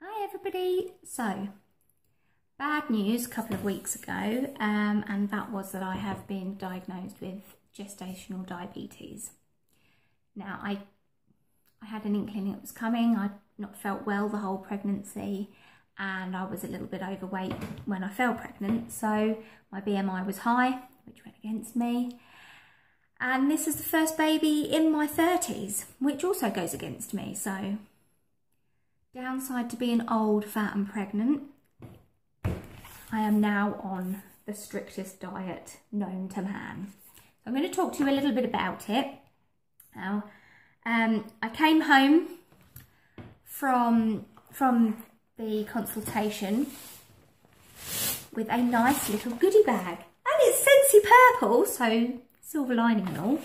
Hi everybody. So, bad news a couple of weeks ago, and that was that I have been diagnosed with gestational diabetes. Now, I had an inkling it was coming. I'd not felt well the whole pregnancy, and I was a little bit overweight when I fell pregnant, so my BMI was high, which went against me. And this is the first baby in my 30s, which also goes against me, so downside to being old, fat and pregnant, I am now on the strictest diet known to man. So I'm going to talk to you a little bit about it. Now, I came home from the consultation with a nice little goodie bag. And it's Scentsy purple, so silver lining and all.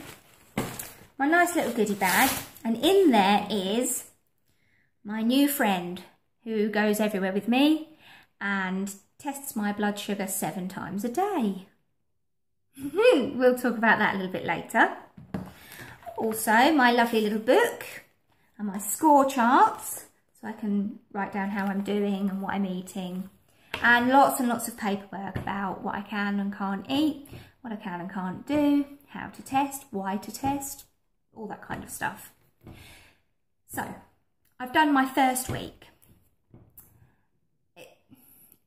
My nice little goodie bag. And in there is my new friend who goes everywhere with me and tests my blood sugar 7 times a day. We'll talk about that a little bit later. Also, my lovely little book and my score charts, so I can write down how I'm doing and what I'm eating. And lots of paperwork about what I can and can't eat, what I can and can't do, how to test, why to test, all that kind of stuff. So, I've done my first week.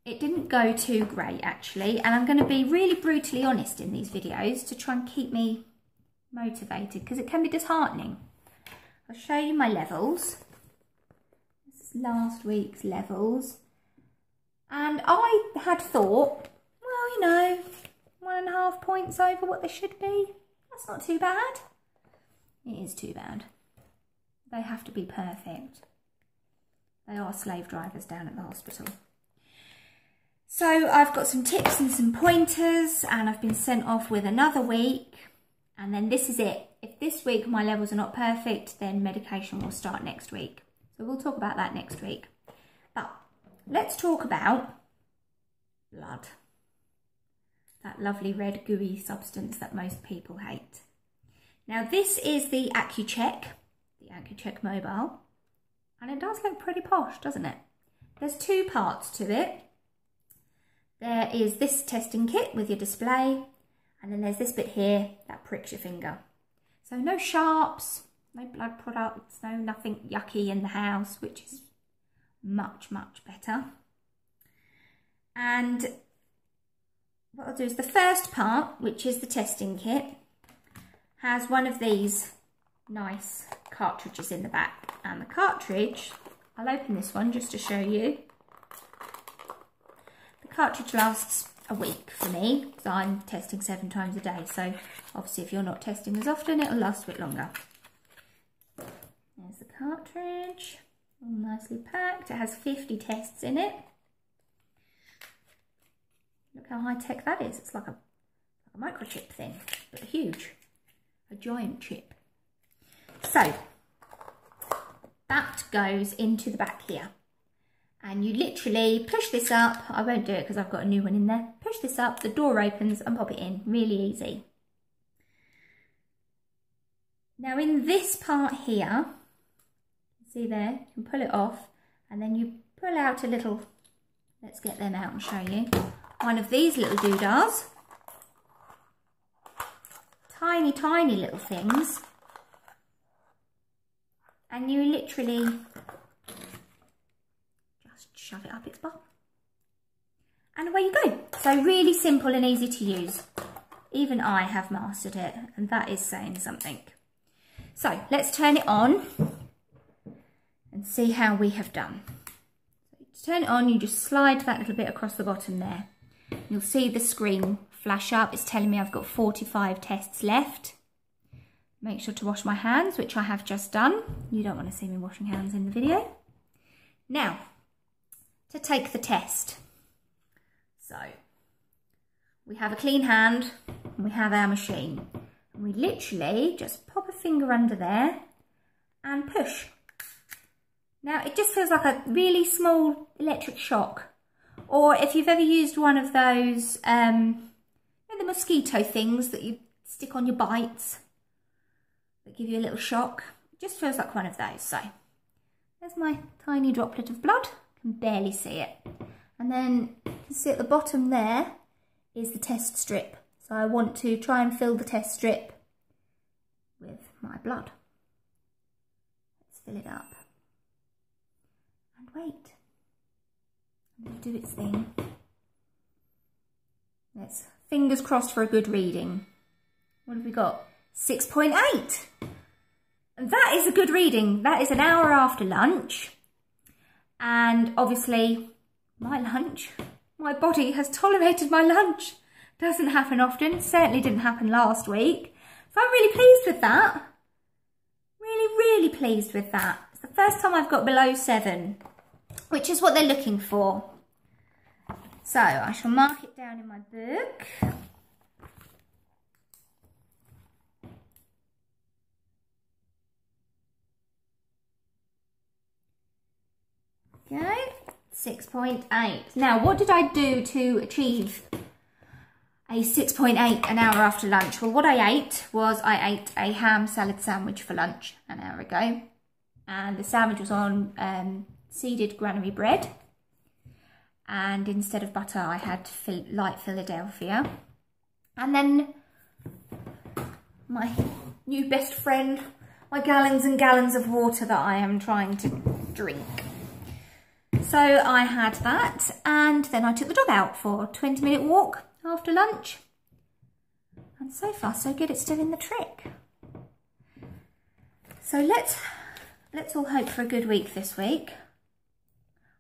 It didn't go too great actually, and I'm going to be really brutally honest in these videos to try and keep me motivated because it can be disheartening. I'll show you my levels. This is last week's levels. And I had thought, well, you know, 1.5 points over what they should be. That's not too bad. It is too bad. They have to be perfect. They are slave drivers down at the hospital. So I've got some tips and some pointers, and I've been sent off with another week. And then this is it. If this week my levels are not perfect, then medication will start next week. So we'll talk about that next week. But let's talk about blood. That lovely red gooey substance that most people hate. Now this is the AccuCheck Mobile, and it does look pretty posh, doesn't it? There's 2 parts to it. There is this testing kit with your display, and then there's this bit here that pricks your finger. So no sharps, no blood products, no nothing yucky in the house, which is much better. And what I'll do is the first part, which is the testing kit, has one of these nice cartridges in the back, and the cartridge, I'll open this one just to show you. The cartridge lasts a week for me because I'm testing 7 times a day, so obviously if you're not testing as often it'll last a bit longer. There's the cartridge, all nicely packed. It has 50 tests in it. Look how high tech that is. It's like a microchip thing, but huge, a giant chip. So that goes into the back here, and you literally push this up. I won't do it because I've got a new one in there. Push this up, the door opens and pop it in, really easy. Now in this part here, see there, you can pull it off, and then you pull out a little, let's get them out and show you, one of these little doodahs. Tiny little things. And you literally just shove it up its butt. And away you go. So really simple and easy to use. Even I have mastered it, and that is saying something. So let's turn it on and see how we have done. To turn it on, you just slide that little bit across the bottom there. You'll see the screen flash up. It's telling me I've got 45 tests left. Make sure to wash my hands, which I have just done. You don't want to see me washing hands in the video. Now, to take the test. So, we have a clean hand, and we have our machine. And we literally just pop a finger under there and push. Now, it just feels like a really small electric shock. Or if you've ever used one of those, the mosquito things that you stick on your bites, that give you a little shock. It just feels like one of those. So there's my tiny droplet of blood can barely see it. And then you can see at the bottom there is the test strip. So I want to try and fill the test strip with my blood. Let's fill it up. And wait. And do its thing. Let's fingers crossed for a good reading. What have we got? 6.8. And that is a good reading. That is an hour after lunch. And obviously my lunch, my body has tolerated my lunch. Doesn't happen often. Certainly didn't happen last week. So I'm really pleased with that. Really pleased with that. It's the first time I've got below 7, which is what they're looking for. So I shall mark it down in my book. Okay, 6.8. Now, what did I do to achieve a 6.8 an hour after lunch? Well, what I ate was I ate a ham salad sandwich for lunch an hour ago. And the sandwich was on seeded granary bread. And instead of butter, I had light Philadelphia. And then my new best friend, my gallons and gallons of water that I am trying to drink. So I had that, and then I took the dog out for a 20-minute walk after lunch. And so far, so good, it's doing the trick. So let's all hope for a good week this week.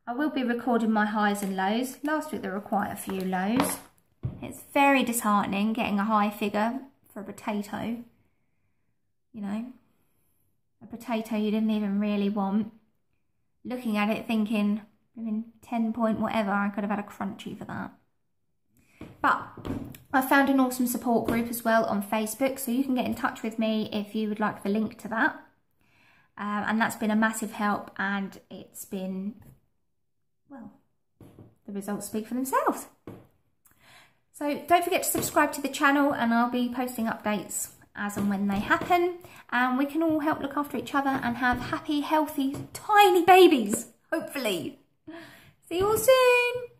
I will be recording my highs and lows. Last week there were quite a few lows. It's very disheartening getting a high figure for a potato. You know, a potato you didn't even really want. Looking at it thinking, I mean, 10 point whatever, I could have had a crunchy for that. But I found an awesome support group as well on Facebook, so you can get in touch with me if you would like the link to that. And that's been a massive help, and it's been, well, the results speak for themselves. So don't forget to subscribe to the channel, and I'll be posting updates as and when they happen. And we can all help look after each other and have happy, healthy, tiny babies, hopefully. See you all soon.